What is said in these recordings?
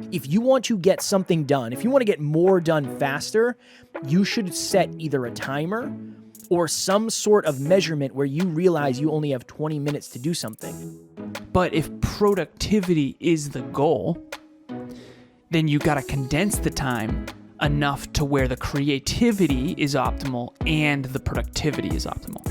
If you want to get something done, if you want to get more done faster, you should set either a timer or some sort of measurement where you realize you only have 20 minutes to do something. But if productivity is the goal, then you got to condense the time enough to where the creativity is optimal and the productivity is optimal.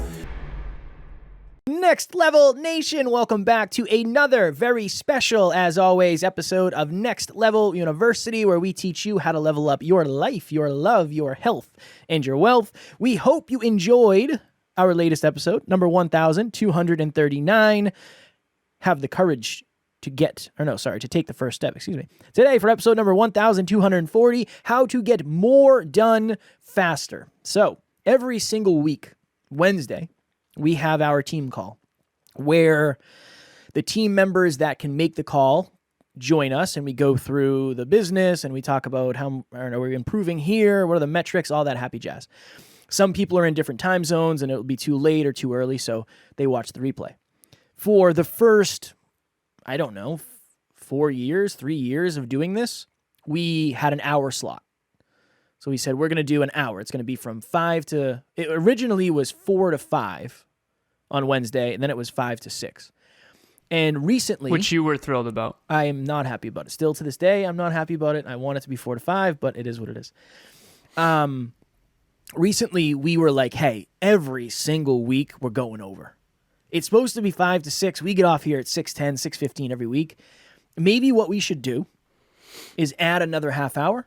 Next Level Nation, welcome back to another very special, as always, episode of Next Level University, where we teach you how to level up your life, your love, your health, and your wealth. We hope you enjoyed our latest episode, number 1239. Have the courage to take the first step, Today, for episode number 1240, how to get more done faster. So, every single week, Wednesday, we have our team call where the team members that can make the call join us and we go through the business and we talk about how we're improving here, what are the metrics, all that happy jazz. Some people are in different time zones and it'll be too late or too early, so they watch the replay. For the first, 3 years of doing this, we had an hour slot. So we said, we're going to do an hour. It's going to be from 5 to... It originally was 4 to 5 on Wednesday, and then it was 5 to 6. And recently... Which you were thrilled about. I am not happy about it. Still to this day, I'm not happy about it. I want it to be 4 to 5, but it is what it is. Recently, we were like, hey, every single week, we're going over. It's supposed to be 5 to 6. We get off here at 6:10, 6:15 every week. Maybe what we should do is add another half hour.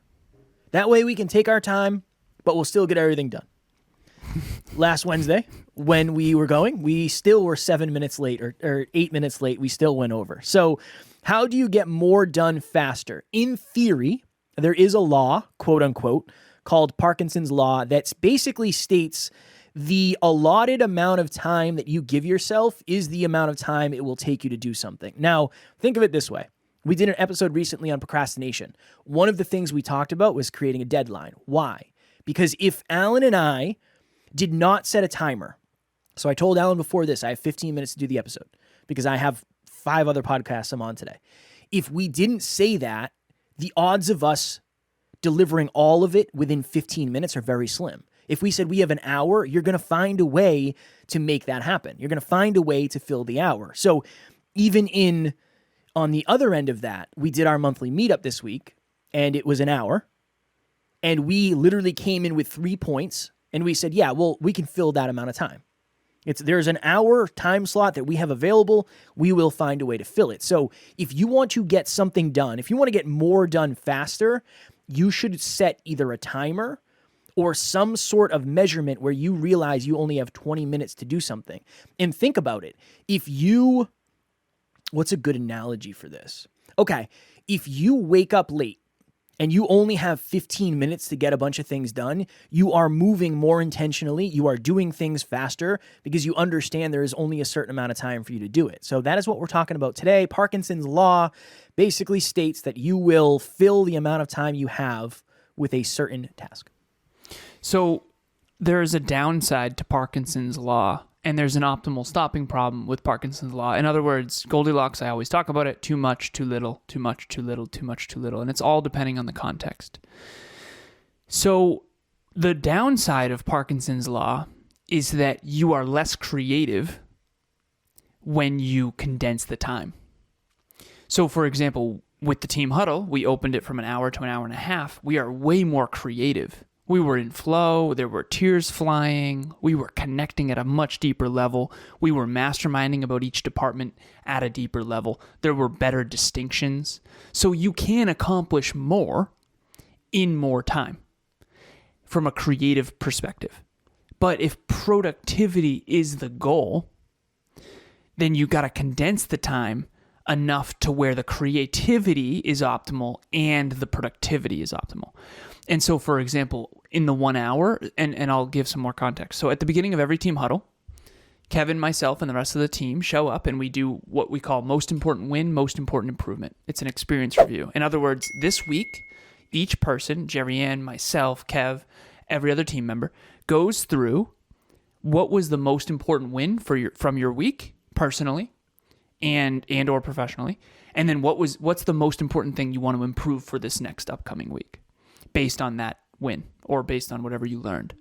That way we can take our time, but we'll still get everything done. Last Wednesday, when we were going, we still were 7 minutes late or 8 minutes late. We still went over. So how do you get more done faster? In theory, there is a law, quote unquote, called Parkinson's law that basically states the allotted amount of time that you give yourself is the amount of time it will take you to do something. Now, think of it this way. We did an episode recently on procrastination. One of the things we talked about was creating a deadline. Why? Because if Alan and I did not set a timer, so I told Alan before this, I have 15 minutes to do the episode because I have 5 other podcasts I'm on today. If we didn't say that, the odds of us delivering all of it within 15 minutes are very slim. If we said we have an hour, you're going to find a way to make that happen. You're going to find a way to fill the hour. So even on the other end of that, we did our monthly meetup this week, and it was an hour, and we literally came in with 3 points, and we said, yeah, well, we can fill that amount of time. There's an hour time slot that we have available. We will find a way to fill it. So if you want to get something done, if you want to get more done faster, you should set either a timer or some sort of measurement where you realize you only have 20 minutes to do something. And think about it. What's a good analogy for this? Okay, if you wake up late and you only have 15 minutes to get a bunch of things done, you are moving more intentionally, you are doing things faster because you understand there is only a certain amount of time for you to do it. So that is what we're talking about today. Parkinson's law basically states that you will fill the amount of time you have with a certain task. So there is a downside to Parkinson's law, and there's an optimal stopping problem with Parkinson's law. In other words, Goldilocks, I always talk about it, too much, too little, too much, too little, too much, too little. And it's all depending on the context. So the downside of Parkinson's law is that you are less creative when you condense the time. So for example, with the team huddle, we opened it from an hour to an hour and a half. We are way more creative. We were in flow, there were tears flying, we were connecting at a much deeper level, we were masterminding about each department at a deeper level, there were better distinctions. So you can accomplish more in more time from a creative perspective. But if productivity is the goal, then you got to condense the time enough to where the creativity is optimal and the productivity is optimal. And so, for example, in the 1 hour, and I'll give some more context. So at the beginning of every team huddle, Kevin, myself, and the rest of the team show up and we do what we call most important win, most important improvement. It's an experience review. In other words, this week, each person, Jerry Ann, myself, Kev, every other team member, goes through what was the most important win from your week, personally, and or professionally. And then what's the most important thing you want to improve for this next upcoming week based on that win or based on whatever you learned.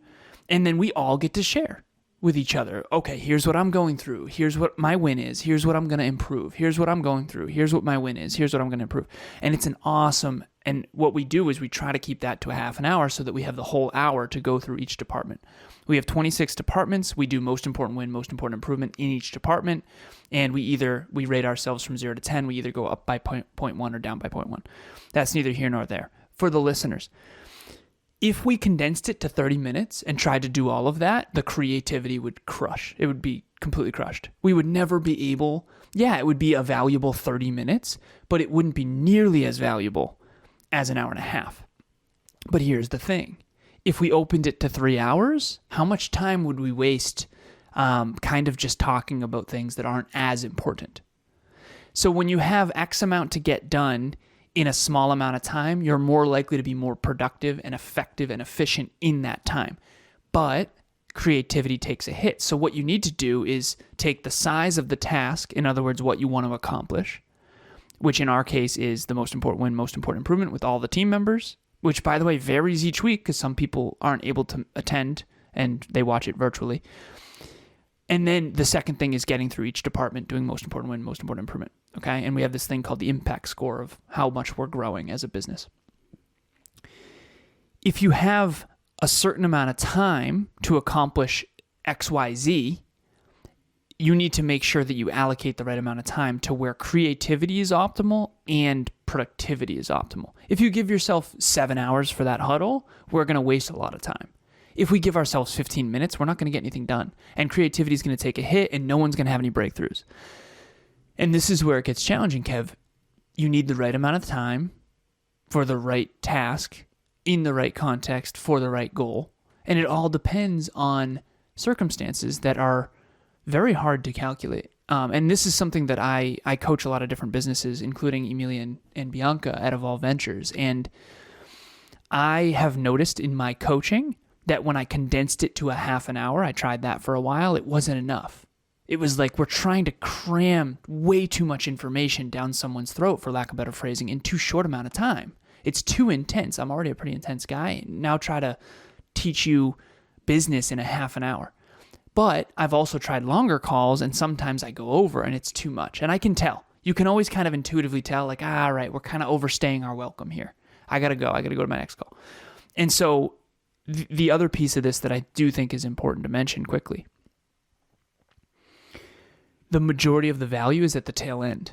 And then we all get to share with each other. Okay, here's what I'm going through. Here's what my win is. Here's what I'm going to improve. Here's what I'm going through. Here's what my win is. Here's what I'm going to improve. And it's an awesome, and what we do is we try to keep that to a half an hour so that we have the whole hour to go through each department. We have 26 departments. We do most important win, most important improvement in each department. And we rate ourselves from 0 to 10. We either go up by 0.1 or down by 0.1. That's neither here nor there. For the listeners, if we condensed it to 30 minutes and tried to do all of that, the creativity would crush. It would be completely crushed. We would never be able, it would be a valuable 30 minutes, but it wouldn't be nearly as valuable as an hour and a half. But here's the thing. If we opened it to 3 hours, how much time would we waste kind of just talking about things that aren't as important? So when you have X amount to get done in a small amount of time, you're more likely to be more productive and effective and efficient in that time. But creativity takes a hit. So what you need to do is take the size of the task, in other words, what you want to accomplish, which in our case is the most important win, most important improvement with all the team members, which, by the way, varies each week because some people aren't able to attend and they watch it virtually. And then the second thing is getting through each department, doing most important win, most important improvement. Okay. And we have this thing called the impact score of how much we're growing as a business. If you have a certain amount of time to accomplish XYZ, you need to make sure that you allocate the right amount of time to where creativity is optimal and productivity is optimal. If you give yourself 7 hours for that huddle, we're going to waste a lot of time. If we give ourselves 15 minutes, we're not going to get anything done. And creativity is going to take a hit and no one's going to have any breakthroughs. And this is where it gets challenging, Kev. You need the right amount of time for the right task in the right context for the right goal. And it all depends on circumstances that are very hard to calculate. And this is something that I coach a lot of different businesses, including Emilia and Bianca at Evolve Ventures. And I have noticed in my coaching that when I condensed it to a half an hour, I tried that for a while, it wasn't enough. It was like we're trying to cram way too much information down someone's throat, for lack of better phrasing, in too short amount of time. It's too intense. I'm already a pretty intense guy. Now try to teach you business in a half an hour. But I've also tried longer calls, and sometimes I go over, and it's too much. And I can tell. You can always kind of intuitively tell, like, all right, we're kind of overstaying our welcome here. I got to go. I got to go to my next call. And so the other piece of this that I do think is important to mention quickly, the majority of the value is at the tail end.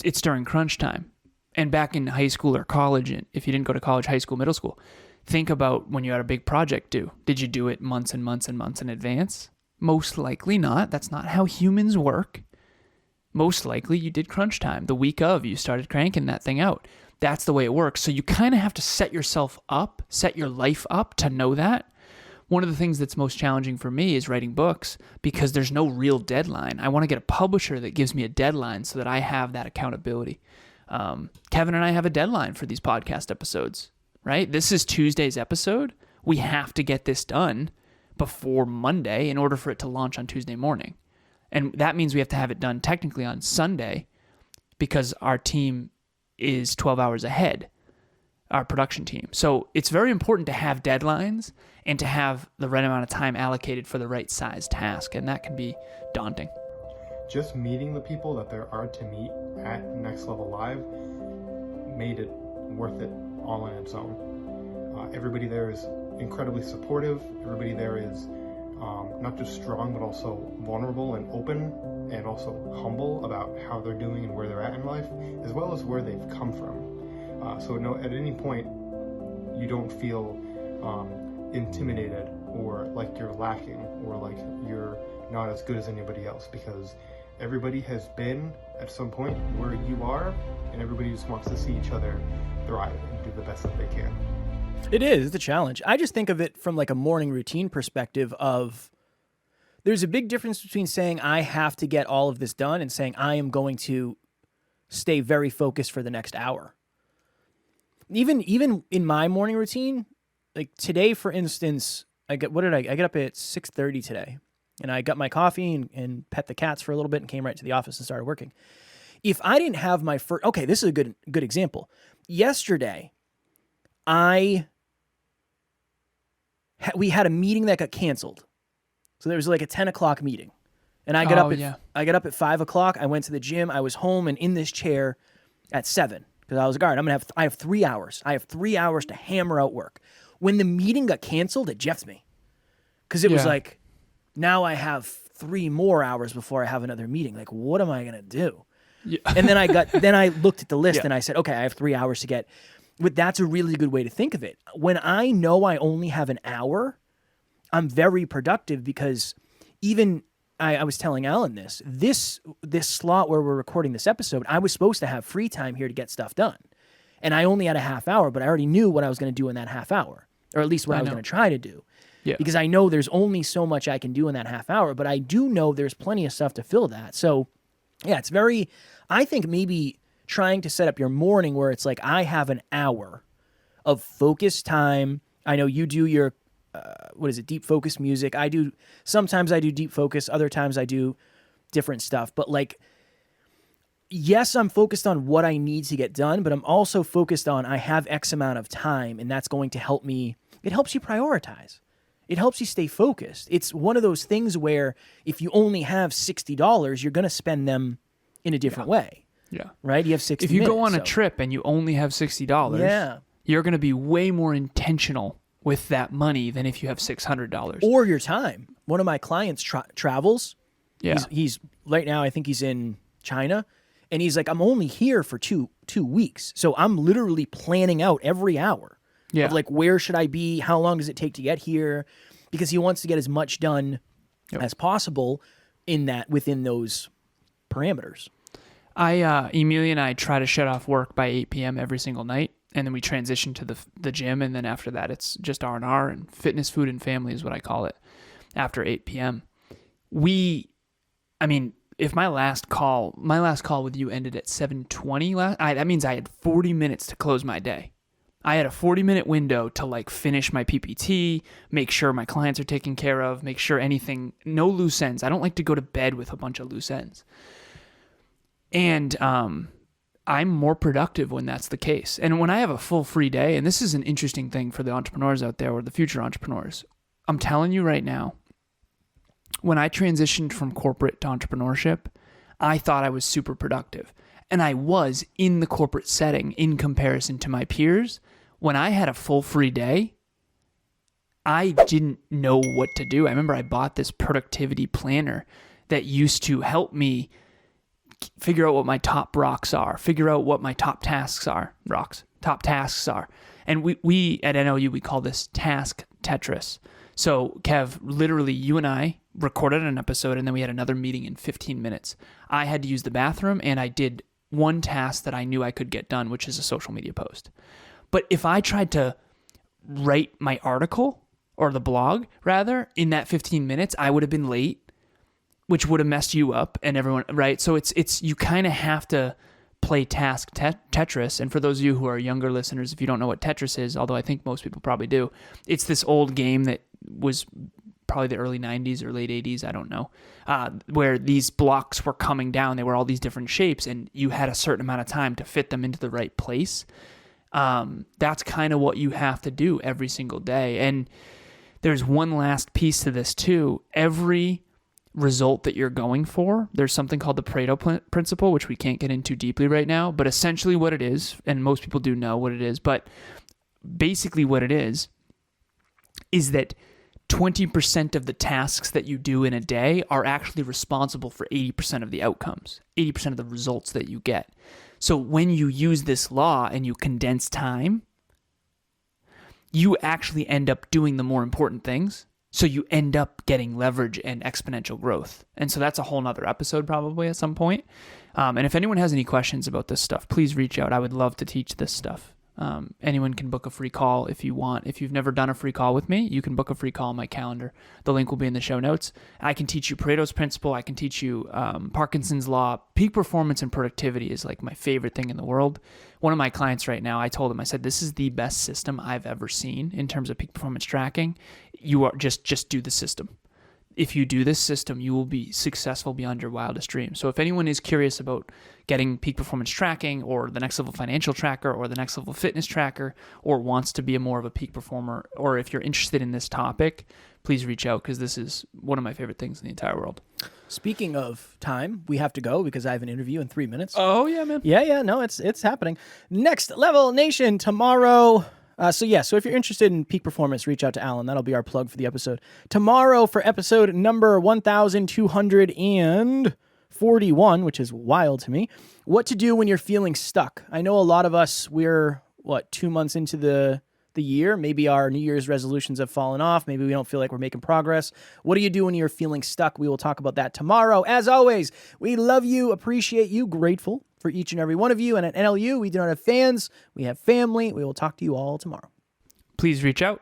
It's during crunch time. And back in high school or college, and if you didn't go to college, high school, middle school, think about when you had a big project due. Did you do it months and months and months in advance? Most likely not. That's not how humans work. Most likely you did crunch time. The week of, you started cranking that thing out. That's the way it works. So you kind of have to set yourself up, set your life up to know that. One of the things that's most challenging for me is writing books because there's no real deadline. I want to get a publisher that gives me a deadline so that I have that accountability. Kevin and I have a deadline for these podcast episodes, right? This is Tuesday's episode. We have to get this done before Monday in order for it to launch on Tuesday morning. And that means we have to have it done technically on Sunday because our team is 12 hours ahead, our production team. So it's very important to have deadlines and to have the right amount of time allocated for the right size task. And that can be daunting. Just meeting the people that there are to meet at Next Level Live made it worth it all on its own. Everybody there is incredibly supportive. Everybody there is not just strong, but also vulnerable and open, and also humble about how they're doing and where they're at in life, as well as where they've come from. So at any point, you don't feel intimidated or like you're lacking or like you're not as good as anybody else, because everybody has been at some point where you are, and everybody just wants to see each other thrive and do the best that they can. It is. It's a challenge. I just think of it from like a morning routine perspective of there's a big difference between saying I have to get all of this done and saying I am going to stay very focused for the next hour. Even in my morning routine, like today, for instance, I get up at 6:30 today. And I got my coffee and pet the cats for a little bit and came right to the office and started working. If I didn't have my first, okay, this is a good example. Yesterday, we had a meeting that got canceled. So there was like a 10 o'clock meeting. And I got up at 5 o'clock. I went to the gym. I was home and in this chair at 7 because I was like, all right, I have 3 hours. I have 3 hours to hammer out work. When the meeting got canceled, it jeffed me because it was like, now I have 3 more hours before I have another meeting. Like, what am I going to do? Yeah. And then I looked at the list and I said, okay, I have 3 hours to get, but that's a really good way to think of it. When I know I only have an hour, I'm very productive because even I was telling Alan this slot where we're recording this episode, I was supposed to have free time here to get stuff done. And I only had a half hour, but I already knew what I was going to do in that half hour, or at least what I was going to try to do. Yeah. Because I know there's only so much I can do in that half hour, but I do know there's plenty of stuff to fill that. So yeah, it's I think maybe trying to set up your morning where it's like, I have an hour of focused time. I know you do your, deep focus music. Sometimes I do deep focus. Other times I do different stuff. But like, yes, I'm focused on what I need to get done, but I'm also focused on I have X amount of time, and that's going to help me. It helps you prioritize. It helps you stay focused. It's one of those things where if you only have $60, you're going to spend them in a different way. Yeah. Right? You have 60 If you go on a trip and you only have $60, you're going to be way more intentional with that money than if you have $600. Or your time. One of my clients travels. Yeah. He's right now, I think he's in China. And he's like, I'm only here for two weeks. So I'm literally planning out every hour of like, where should I be? How long does it take to get here? Because he wants to get as much done as possible within those parameters. Emilia and I try to shut off work by 8 p.m. every single night. And then we transition to the gym. And then after that, it's just R&R and fitness, food, and family is what I call it after 8 p.m. If my last call with you ended at 7:20, that means I had 40 minutes to close my day. I had a 40-minute window to like finish my PPT, make sure my clients are taken care of, make sure no loose ends. I don't like to go to bed with a bunch of loose ends. And I'm more productive when that's the case. And when I have a full free day, and this is an interesting thing for the entrepreneurs out there or the future entrepreneurs, I'm telling you right now, when I transitioned from corporate to entrepreneurship, I thought I was super productive. And I was in the corporate setting in comparison to my peers. When I had a full free day, I didn't know what to do. I remember I bought this productivity planner that used to help me figure out what my top rocks are, figure out what my top tasks are. And we at NLU, we call this task Tetris. So Kev, literally you and I recorded an episode and then we had another meeting in 15 minutes. I had to use the bathroom and I did one task that I knew I could get done, which is a social media post. But if I tried to write my article or the blog rather in that 15 minutes, I would have been late, which would have messed you up and everyone, right? So it's you kind of have to play task Tetris. And for those of you who are younger listeners, if you don't know what Tetris is, although I think most people probably do, it's this old game that was probably the early 90s or late 80s, I don't know, where these blocks were coming down. They were all these different shapes, and you had a certain amount of time to fit them into the right place. That's kind of what you have to do every single day. And there's one last piece to this too. Every result that you're going for, there's something called the Pareto principle, which we can't get into deeply right now, but essentially what it is, and most people do know what it is, but basically what it is that 20% of the tasks that you do in a day are actually responsible for 80% of the outcomes, 80% of the results that you get. So when you use this law and you condense time, you actually end up doing the more important things. So you end up getting leverage and exponential growth. And so that's a whole nother episode probably at some point. And if anyone has any questions about this stuff, please reach out. I would love to teach this stuff. Anyone can book a free call if you want. If you've never done a free call with me, you can book a free call on my calendar. The link will be in the show notes. I can teach you Pareto's principle. I can teach you Parkinson's law. Peak performance and productivity is like my favorite thing in the world. One of my clients right now, I told him, I said, this is the best system I've ever seen in terms of peak performance tracking. You are just do the system. if you do this system, you will be successful beyond your wildest dreams. So if anyone is curious about getting peak performance tracking or the next level financial tracker or the next level fitness tracker, or wants to be more of a peak performer, or if you're interested in this topic, please reach out, because this is one of my favorite things in the entire world. Speaking of time, we have to go because I have an interview in 3 minutes. Oh, yeah, man. Yeah, no, it's happening. Next Level Nation tomorrow. So if you're interested in peak performance, reach out to Alan. That'll be our plug for the episode. Tomorrow for episode number 1241, which is wild to me. What to do when you're feeling stuck. I know a lot of us, we're, 2 months into the year. Maybe our New Year's resolutions have fallen off. Maybe we don't feel like we're making progress. What do you do when you're feeling stuck? We will talk about that tomorrow. As always, we love you, appreciate you, grateful for each and every one of you. And at NLU, we do not have fans. We have family. We will talk to you all tomorrow. Please reach out.